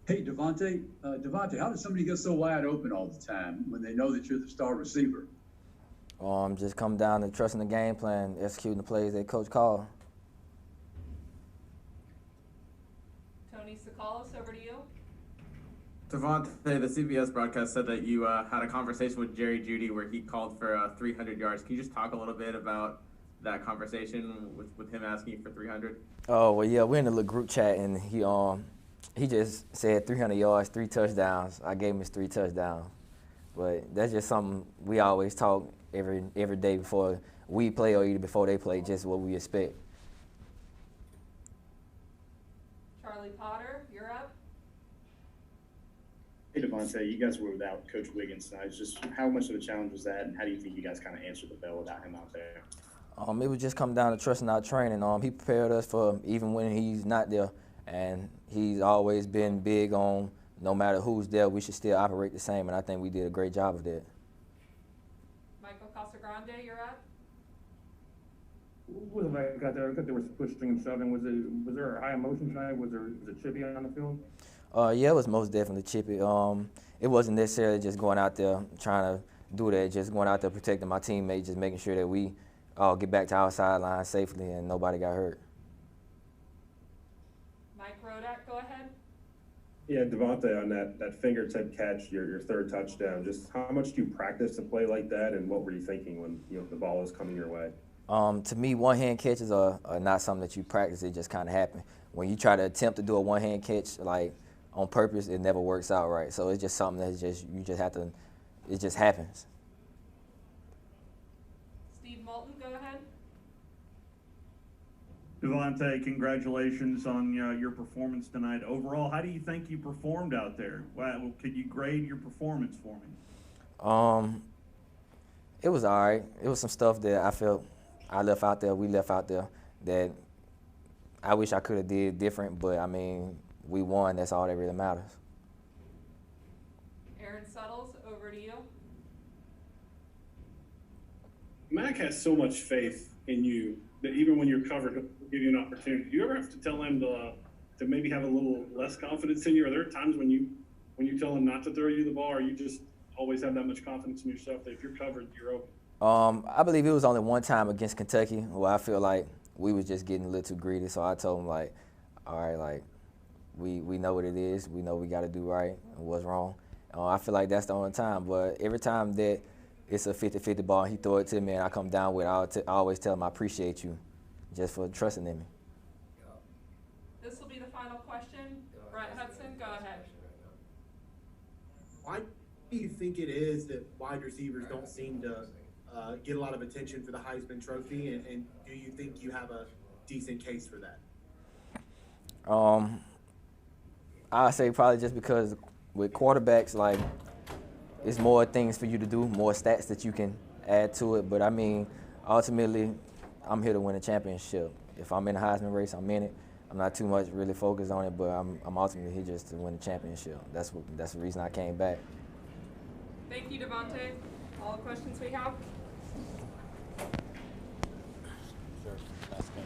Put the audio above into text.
Hey, Devonta, how does somebody get so wide open all the time when they know that you're the star receiver? Just come down to trusting the game plan, executing the plays that coach called. Tony Sakalas, over to you. Devonta, the CBS broadcast said that you had a conversation with Jeudy where he called for 300 yards. Can you just talk a little bit about that conversation with him asking you for 300? Oh well, yeah, we're in a little group chat, and he just said 300 yards, 3 touchdowns. I gave him his 3 touchdowns, but that's just something we always talk every day before we play or either before they play, just what we expect. Charlie Potter, you're up. Hey, Devonta, you guys were without Coach Wiggins tonight. Just how much of a challenge was that, and how do you think you guys kind of answered the bell without him out there? It would just come down to trusting our training. He prepared us for even when he's not there, and he's always been big on no matter who's there, we should still operate the same, and I think we did a great job of that. Michael Casagrande, you're up. Was it like got there was pushing and shoving? Was there a high emotion tonight? Was it chippy on the field? Yeah, it was most definitely chippy. It wasn't necessarily just going out there trying to do that, just going out there protecting my teammates, just making sure that we all get back to our sideline safely and nobody got hurt. Mike Rodak, go ahead. Yeah, Devonta, on that fingertip catch, your third touchdown, just how much do you practice a play like that, and what were you thinking when the ball was coming your way? To me, one-hand catches are not something that you practice. It just kind of happen. When you try to attempt to do a one-hand catch, like on purpose, it never works out right. So it's just something that you just have to, it just happens. Steve Moulton, go ahead. Devonta, congratulations on your performance tonight. Overall, how do you think you performed out there? Well, could you grade your performance for me? It was all right. It was some stuff that I felt I left out there, we left out there, that I wish I could have did different, but I mean, we won. That's all that really matters. Aaron Suttles, over to you. Mac has so much faith in you that even when you're covered, he'll give you an opportunity. Do you ever have to tell him to maybe have a little less confidence in you? Are there times when you tell him not to throw you the ball, or you just always have that much confidence in yourself that if you're covered, you're open? I believe it was only one time against Kentucky where I feel like we was just getting a little too greedy. So I told him, like, all right, like, we know what it is. We know we got to do right and what's wrong. I feel like that's the only time. But every time that it's a 50-50 ball and he throw it to me and I come down with it, I always tell him I appreciate you just for trusting in me. This will be the final question. Brett Hudson, go ahead. Why do you think it is that wide receivers don't seem to get a lot of attention for the Heisman Trophy, and do you think you have a decent case for that? I say probably just because with quarterbacks, like, it's more things for you to do, more stats that you can add to it. But I mean, ultimately, I'm here to win a championship. If I'm in the Heisman race, I'm in it. I'm not too much really focused on it, but I'm ultimately here just to win the championship. That's the reason I came back. Thank you, Devonta. All the questions we have. Sure. That's good.